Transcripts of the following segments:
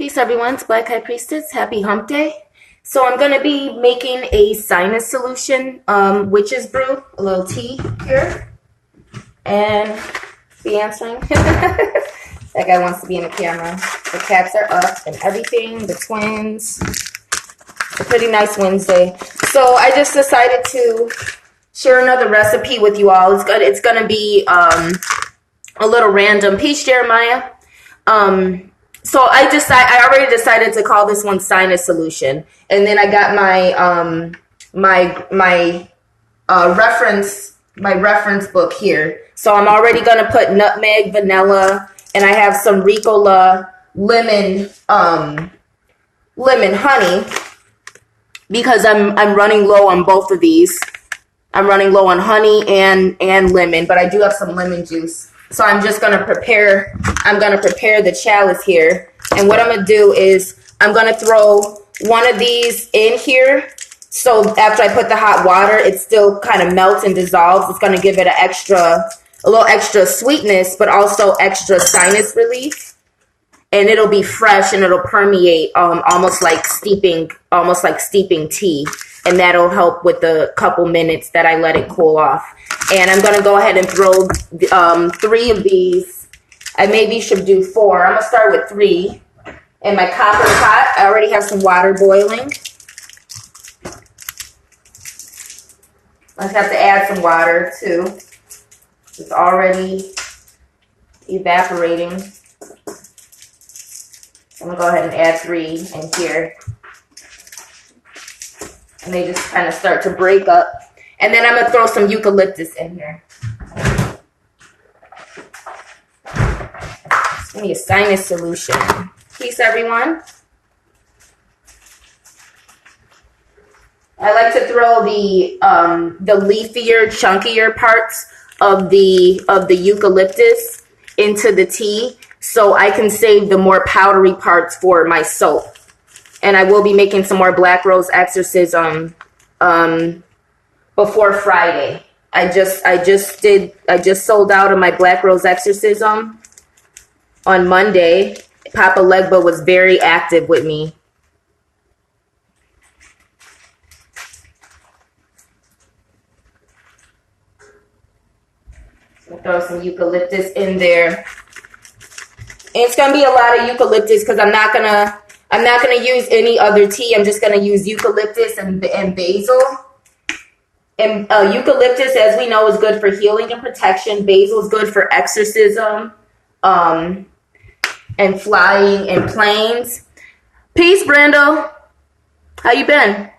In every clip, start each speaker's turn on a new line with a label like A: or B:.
A: Peace everyone, it's Black Eyed Priestess. Happy Hump Day. So I'm going to be making a sinus solution, witch's brew, a little tea here, and be answering. That guy wants to be in the camera. The cats are up and everything, the twins. It's a pretty nice Wednesday. So I just decided to share another recipe with you all. It's going to be a little random. Peace, Jeremiah. So I already decided to call this one sinus solution, and then I got my reference book here. So I'm already gonna put nutmeg, vanilla, and I have some Riccola lemon honey because I'm running low on both of these. I'm running low on honey and lemon, but I do have some lemon juice. So I'm just going to prepare the chalice here. And what I'm going to do is I'm going to throw one of these in here. So after I put the hot water, it still kind of melts and dissolves. It's going to give it a little extra sweetness, but also extra sinus relief. And it'll be fresh and it'll permeate almost like steeping tea. And that'll help with the couple minutes that I let it cool off. And I'm going to go ahead and throw 3 of these. I maybe should do 4. I'm going to start with 3. In my copper pot, I already have some water boiling. I have to add some water too. It's already evaporating. I'm going to go ahead and add 3 in here. And they just kind of start to break up. And then I'm going to throw some eucalyptus in here. It's going to be a sinus solution. Peace, everyone. I like to throw the leafier, chunkier parts of the eucalyptus into the tea so I can save the more powdery parts for my soap. And I will be making some more black rose exorcism before Friday. I just sold out of my black rose exorcism on Monday. Papa Legba was very active with me. So throw some eucalyptus in there. And it's gonna be a lot of eucalyptus because I'm not gonna use any other tea. I'm just gonna use eucalyptus and basil. And eucalyptus, as we know, is good for healing and protection. Basil is good for exorcism, and flying and planes. Peace, Brando. How you been?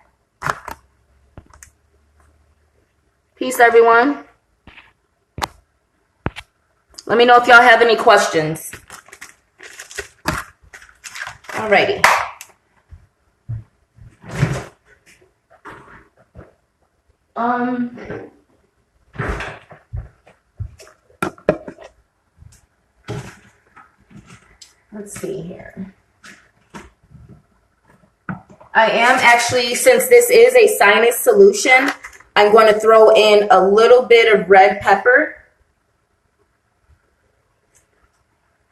A: Peace, everyone. Let me know if y'all have any questions. Alrighty. Let's see here. I am actually, since this is a sinus solution, I'm going to throw in a little bit of red pepper.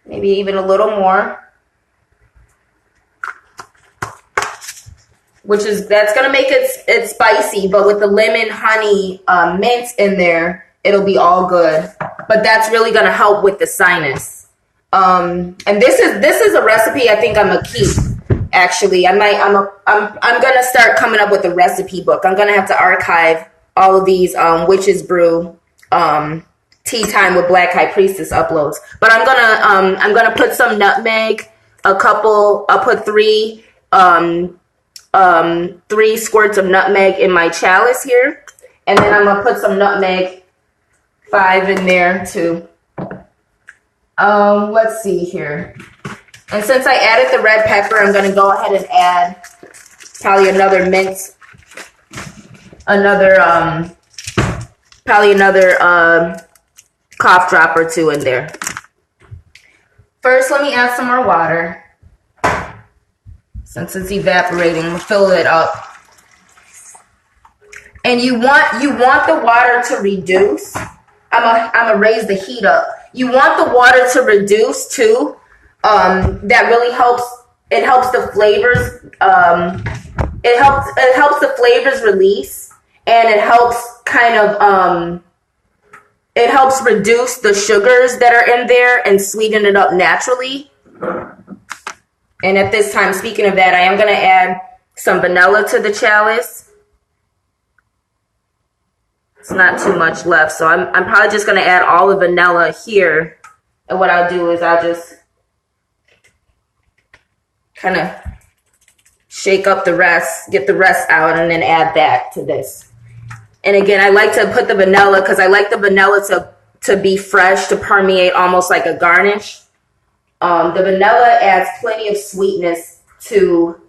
A: Maybe even a little more. That's going to make it spicy, but with the lemon, honey, mint in there, it'll be all good. But that's really going to help with the sinus. And this is a recipe I think I'm going to keep. Actually, I'm going to start coming up with a recipe book. I'm going to have to archive all of these witch's brew tea time with Black Eyed Priestess uploads. But I'm going to put some nutmeg, I'll put 3 squirts of nutmeg in my chalice here, and then I'm gonna put some nutmeg 5 in there too. Let's see here. And since I added the red pepper, I'm gonna go ahead and add probably another cough drop or 2 in there. First, let me add some more water. Since it's evaporating, we'll fill it up. And you want the water to reduce. I'm gonna raise the heat up. You want the water to reduce too. That really helps it helps the flavors. It helps the flavors release, and it helps kind of it helps reduce the sugars that are in there and sweeten it up naturally. And at this time, speaking of that, I am going to add some vanilla to the chalice. It's not too much left, so I'm probably just going to add all the vanilla here. And what I'll do is I'll just kind of shake up the rest, get the rest out, and then add that to this. And again, I like to put the vanilla because I like the vanilla to be fresh, to permeate almost like a garnish. The vanilla adds plenty of sweetness to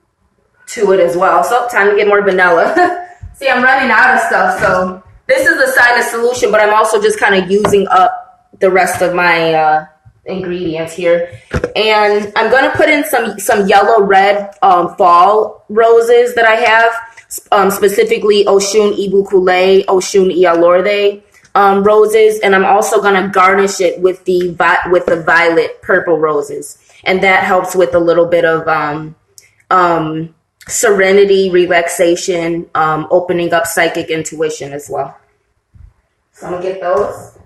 A: it as well. So time to get more vanilla. See, I'm running out of stuff. So this is a Sinus solution, but I'm also just kind of using up the rest of my ingredients here. And I'm going to put in some yellow red fall roses that I have, specifically Oshun Ibukule, Oshun Ialorde roses, and I'm also going to garnish it with the violet purple roses, and that helps with a little bit of serenity, relaxation, opening up psychic intuition as well. So I'm going to get those.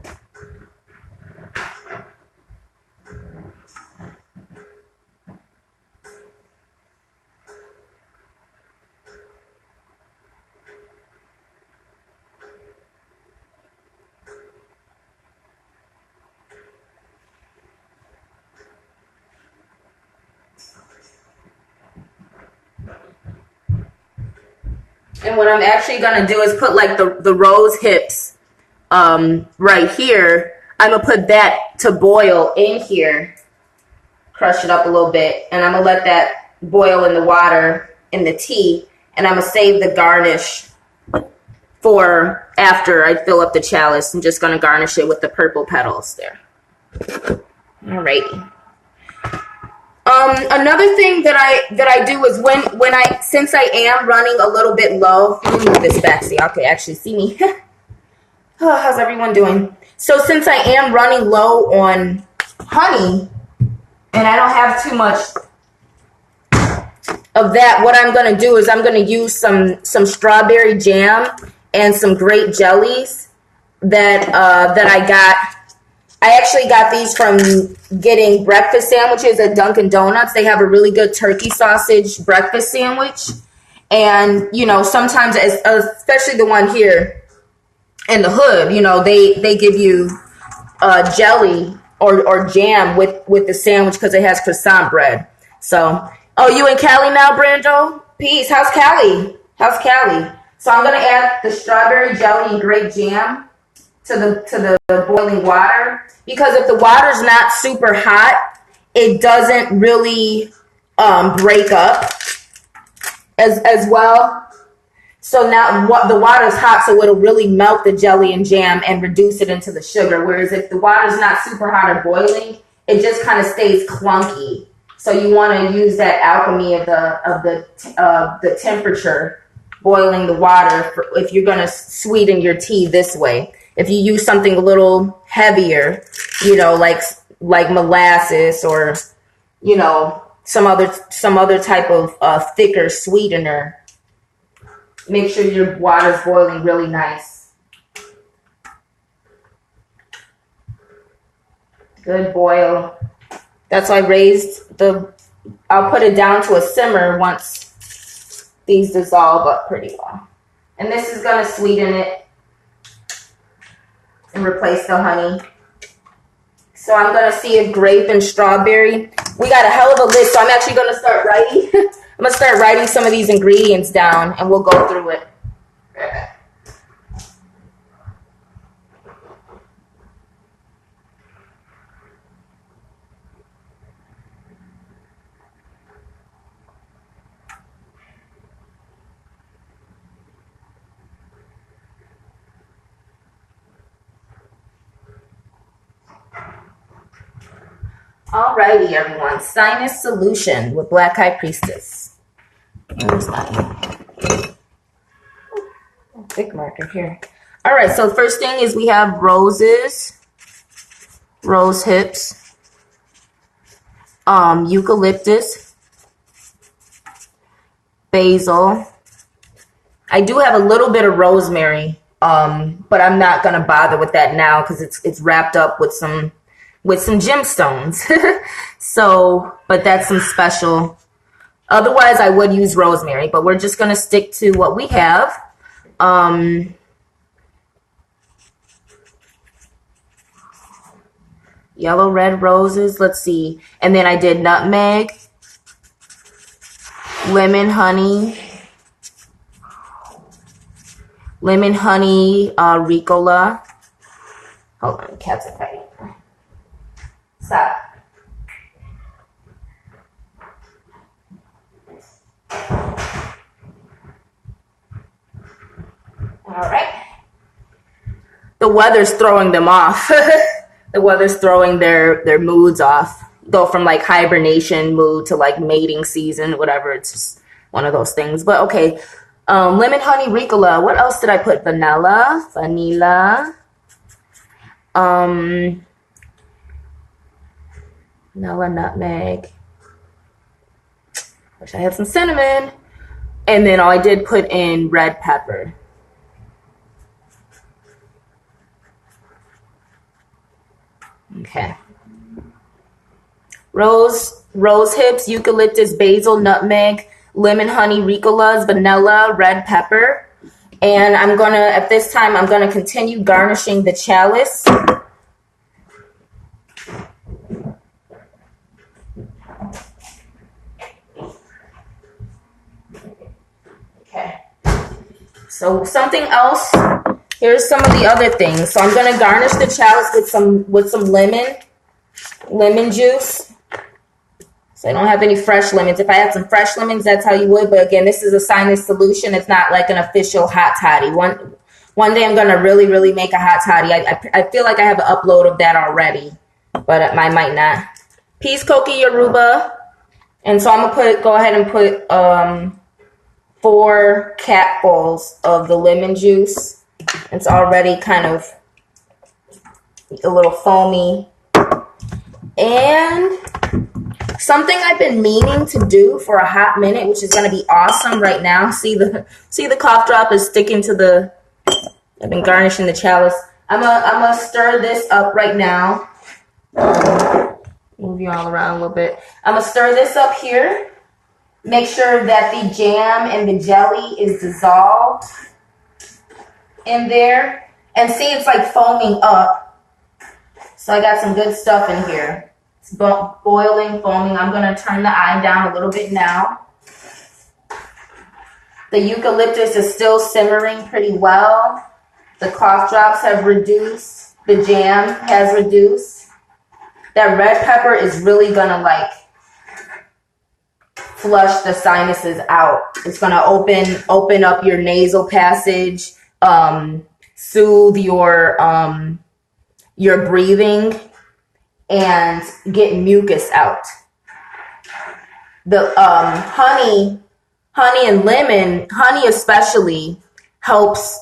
A: And what I'm actually going to do is put like the rose hips right here. I'm going to put that to boil in here. Crush it up a little bit. And I'm going to let that boil in the water, in the tea. And I'm going to save the garnish for after I fill up the chalice. I'm just going to garnish it with the purple petals there. Alrighty. Another thing that I do is since I am running a little bit low, let me move this back so y'all can actually see me. Oh, how's everyone doing? So since I am running low on honey and I don't have too much of that, what I'm going to do is I'm going to use some strawberry jam and some grape jellies that I got. I actually got these from getting breakfast sandwiches at Dunkin' Donuts. They have a really good turkey sausage breakfast sandwich. And, you know, sometimes, especially the one here in the hood, you know, they give you jelly or jam with the sandwich because it has croissant bread. So, oh, you in Cali now, Brando? Peace. How's Cali? So I'm going to add the strawberry jelly and grape jam to the boiling water, because if the water's not super hot, it doesn't really break up as well. So now the water's hot, so it'll really melt the jelly and jam and reduce it into the sugar. Whereas if the water's not super hot or boiling, it just kind of stays clunky. So you want to use that alchemy of the temperature, boiling the water if you're going to sweeten your tea this way. If you use something a little heavier, you know, like molasses or, you know, some other type of thicker sweetener, make sure your water's boiling really nice. Good boil. That's why I'll put it down to a simmer once these dissolve up pretty well. And this is going to sweeten it and replace the honey. So I'm going to see if grape and strawberry. We got a hell of a list, so I'm actually going to start writing. I'm going to start writing some of these ingredients down, and we'll go through it. Alrighty, everyone. Sinus solution with Black Eyed Priestess. Where's that? Thick marker here. Alright, so the first thing is we have roses, rose hips, eucalyptus, basil. I do have a little bit of rosemary, but I'm not gonna bother with that now because it's wrapped up with some gemstones. So, but that's some special. Otherwise, I would use rosemary, but we're just gonna stick to what we have. Yellow, red roses. Let's see, and then I did nutmeg, lemon, honey. Lemon, honey, Riccola. Hold on, cats are fighting. Stop. All right. The weather's throwing them off. The weather's throwing their moods off. Go from like hibernation mood to like mating season, whatever. It's just one of those things. But okay. Lemon, honey, Riccola. What else did I put? Vanilla. Vanilla, nutmeg. Wish I had some cinnamon. And then I did put in red pepper. Okay. Rose hips, eucalyptus, basil, nutmeg, lemon, honey, Riccolas, vanilla, red pepper. And I'm gonna, at this time, I'm gonna continue garnishing the chalice. Okay. So something else, here's some of the other things. So I'm gonna garnish the chalice with some lemon juice. So I don't have any fresh lemons. If I had some fresh lemons, that's how you would. But again, this is a sinus solution. It's not like an official hot toddy. One day I'm going to really, really make a hot toddy. I feel like I have an upload of that already, but I might not. Peace coqui Yoruba. And so I'm going to go ahead and put 4 capfuls of the lemon juice. It's already kind of a little foamy. And something I've been meaning to do for a hot minute, which is going to be awesome right now. See the cough drop is sticking to the. I've been garnishing the chalice. I'm gonna stir this up right now. Move you all around a little bit. I'm gonna stir this up here. Make sure that the jam and the jelly is dissolved in there, and see it's like foaming up. So I got some good stuff in here. It's boiling, foaming. I'm going to turn the eye down a little bit now. The eucalyptus is still simmering pretty well. The cough drops have reduced. The jam has reduced. That red pepper is really going to like flush the sinuses out. It's going to open up your nasal passage, soothe your breathing, and get mucus out. The honey and lemon, honey especially, helps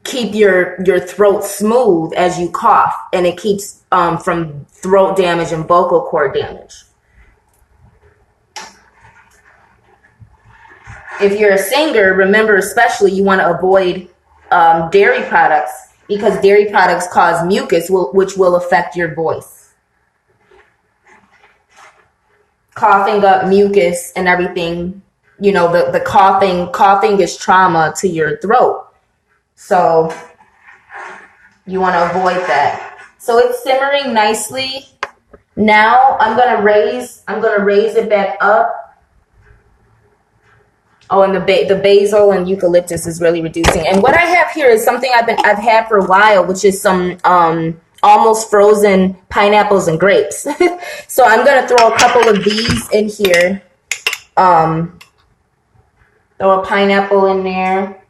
A: keep your throat smooth as you cough, and it keeps from throat damage and vocal cord damage. If you're a singer, remember especially you want to avoid dairy products, because dairy products cause mucus, which will affect your voice. Coughing up mucus and everything, you know, the coughing is trauma to your throat. So you want to avoid that. So it's simmering nicely. Now I'm gonna raise it back up. Oh, and the basil and eucalyptus is really reducing. And what I have here is something I've had for a while, which is some almost frozen pineapples and grapes. So I'm gonna throw a couple of these in here. Throw a pineapple in there.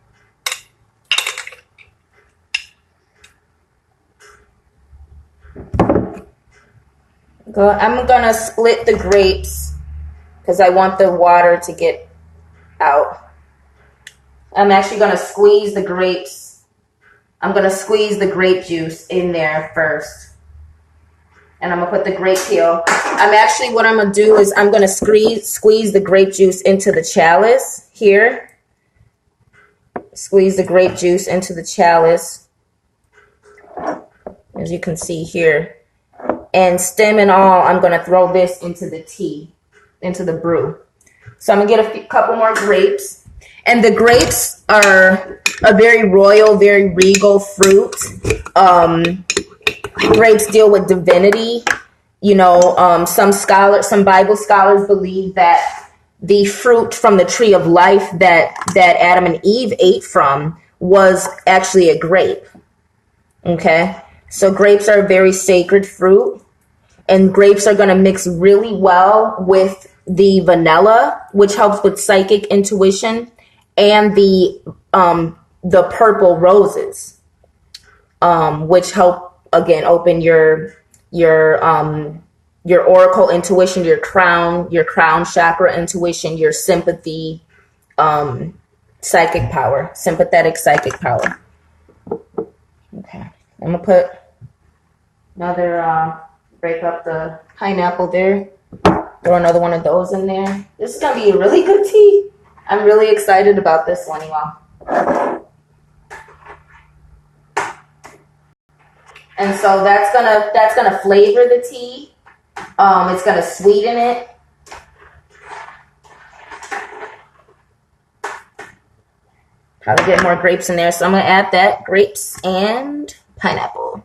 A: I'm gonna split the grapes because I want the water to get out. I'm actually gonna squeeze the grapes. I'm gonna squeeze the grape juice in there first. And I'm going to put the grape peel. What I'm going to do is I'm going to squeeze the grape juice into the chalice here. Squeeze the grape juice into the chalice, as you can see here. And stem and all, I'm going to throw this into the tea, into the brew. So I'm going to get a couple more grapes. And the grapes are a very royal, very regal fruit. Grapes deal with divinity. You know, some Bible scholars believe that the fruit from the tree of life that Adam and Eve ate from was actually a grape. Okay, so grapes are a very sacred fruit, and grapes are going to mix really well with the vanilla, which helps with psychic intuition, and the purple roses, which help again open your oracle intuition, your crown chakra intuition, your sympathy, psychic power, sympathetic psychic power. Okay, I'm gonna put another break up the pineapple there, throw another one of those in there. This is gonna be a really good tea. I'm really excited about this one, y'all. And so that's gonna flavor the tea. It's gonna sweeten it. Probably get more grapes in there, so I'm gonna add that, grapes and pineapple.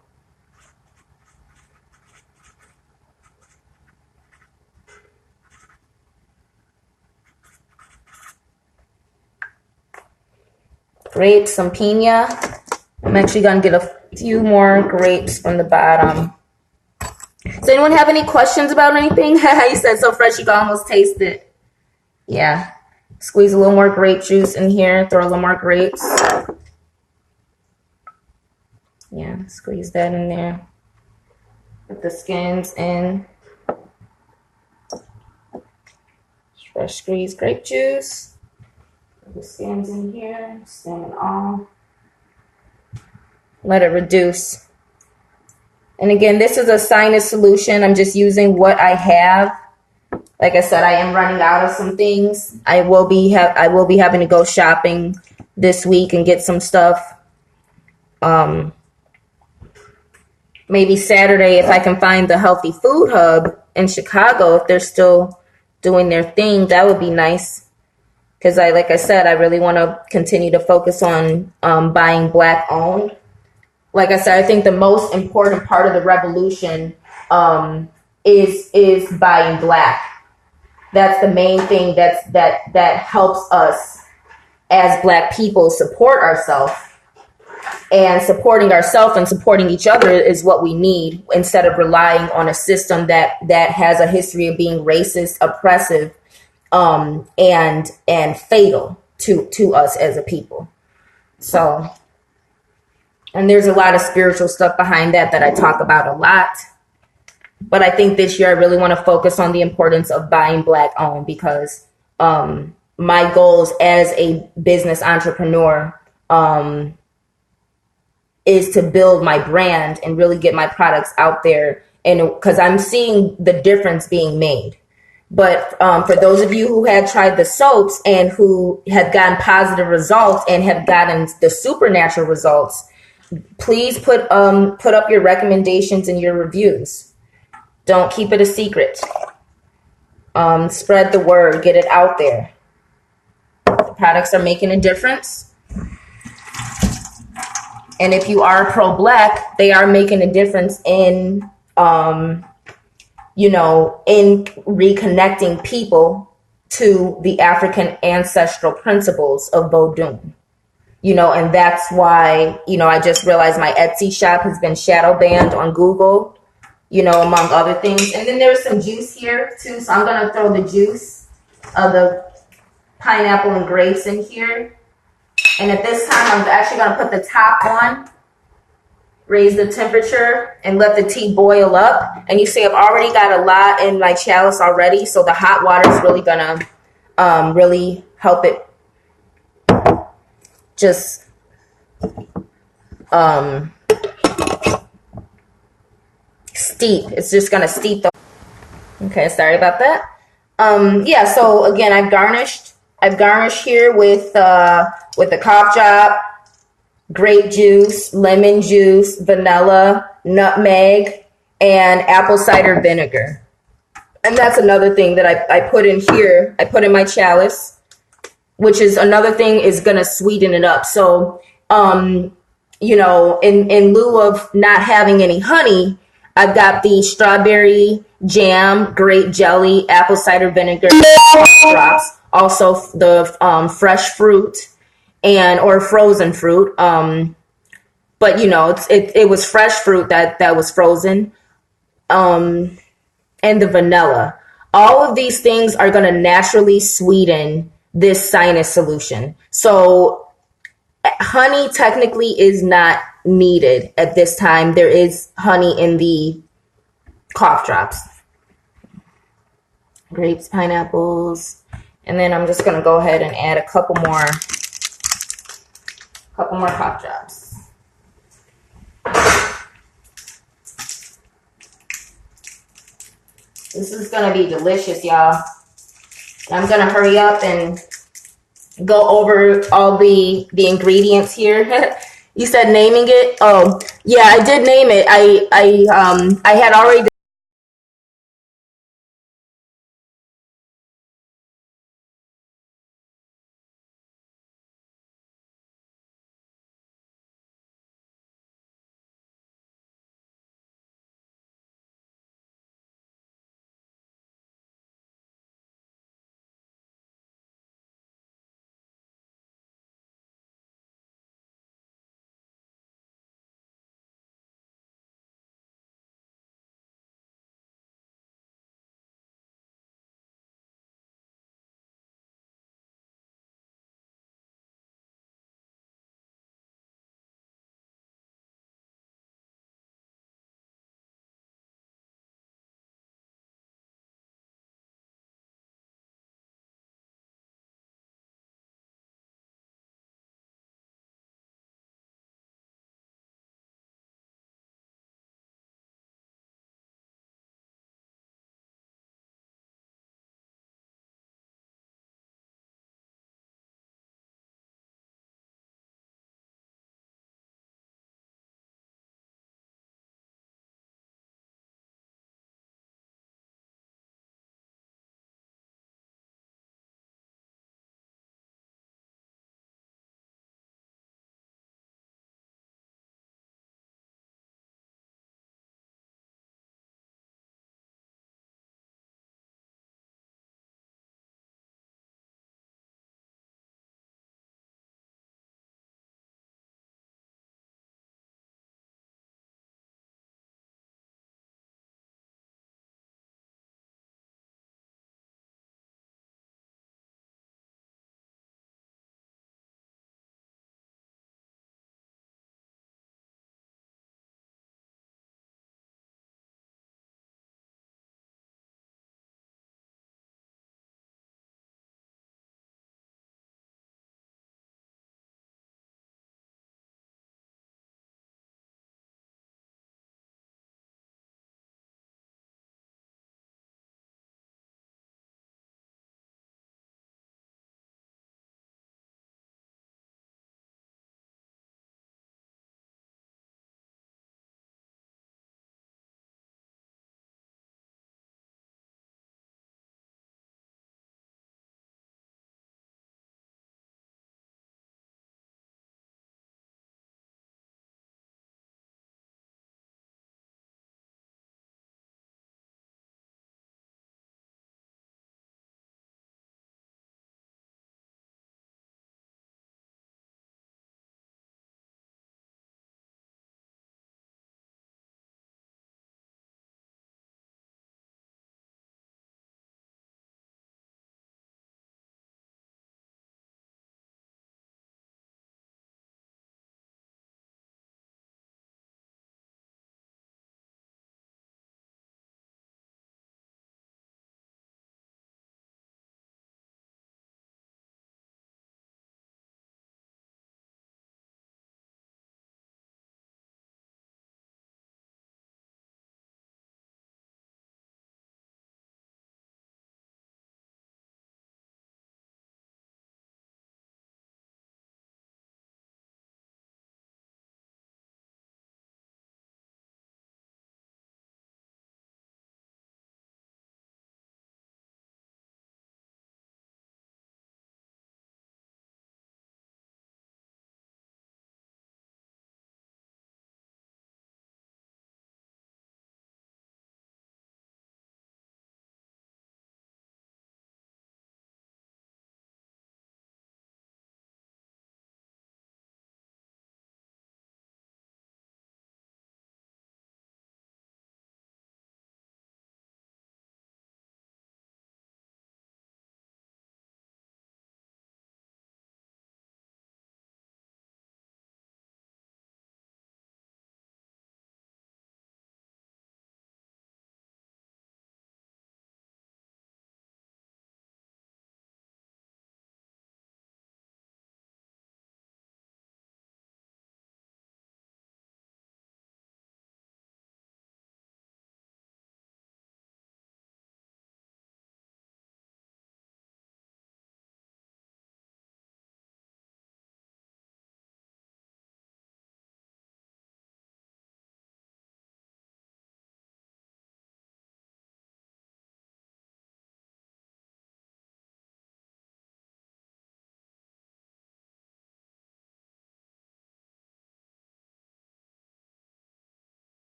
A: Grapes, some piña. I'm actually gonna get a few more grapes from the bottom. Does anyone have any questions about anything? You said so fresh you can almost taste it. Yeah. Squeeze a little more grape juice in here. Throw a little more grapes. Yeah, squeeze that in there. Put the skins in. Fresh squeezed grape juice. Put the skins in here. Stem and all. Let it reduce. And again, this is a sinus solution. I'm just using what I have. Like I said, I am running out of some things. I will be having to go shopping this week and get some stuff. Maybe Saturday, if I can find the Healthy Food Hub in Chicago, if they're still doing their thing, that would be nice. Because like I said, I really want to continue to focus on buying Black owned. Like I said, I think the most important part of the revolution is buying Black. That's the main thing that helps us as Black people support ourselves. And supporting ourselves and supporting each other is what we need, instead of relying on a system that has a history of being racist, oppressive, and fatal to us as a people. So, and there's a lot of spiritual stuff behind that I talk about a lot. But I think this year I really want to focus on the importance of buying Black owned, because my goals as a business entrepreneur is to build my brand and really get my products out there. And because I'm seeing the difference being made. But for those of you who had tried the soaps and who have gotten positive results and have gotten the supernatural results, please put up your recommendations and your reviews. Don't keep it a secret. Spread the word. Get it out there. The products are making a difference. And if you are pro-Black, they are making a difference in, in reconnecting people to the African ancestral principles of Vodun. And that's why, I just realized my Etsy shop has been shadow banned on Google, among other things. And then there's some juice here too. So I'm going to throw the juice of the pineapple and grapes in here. And at this time, I'm actually going to put the top on, raise the temperature, and let the tea boil up. And you see I've already got a lot in my chalice already. So the hot water is really going to really help it just steep. It's just gonna steep the. Okay, sorry about that. Yeah. So again, I've garnished. I've garnished here with the cough drop, grape juice, lemon juice, vanilla, nutmeg, and apple cider vinegar. And that's another thing that I put in here. I put in my chalice, which is another thing is gonna sweeten it up. So, you know, in lieu of not having any honey, I've got the strawberry jam, grape jelly, apple cider vinegar drops. Also, the fresh fruit and or frozen fruit. But you know, it was fresh fruit that was frozen. And the vanilla. All of these things are going to naturally sweeten this sinus solution. So honey technically is not needed at this time. There is honey in the cough drops. Grapes, pineapples, and then I'm just going to go ahead and add a couple more cough drops. This is going to be delicious, y'all. I'm going to hurry up and go over all the ingredients here. You said naming it? Oh, yeah, I did name it. I had already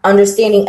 A: understanding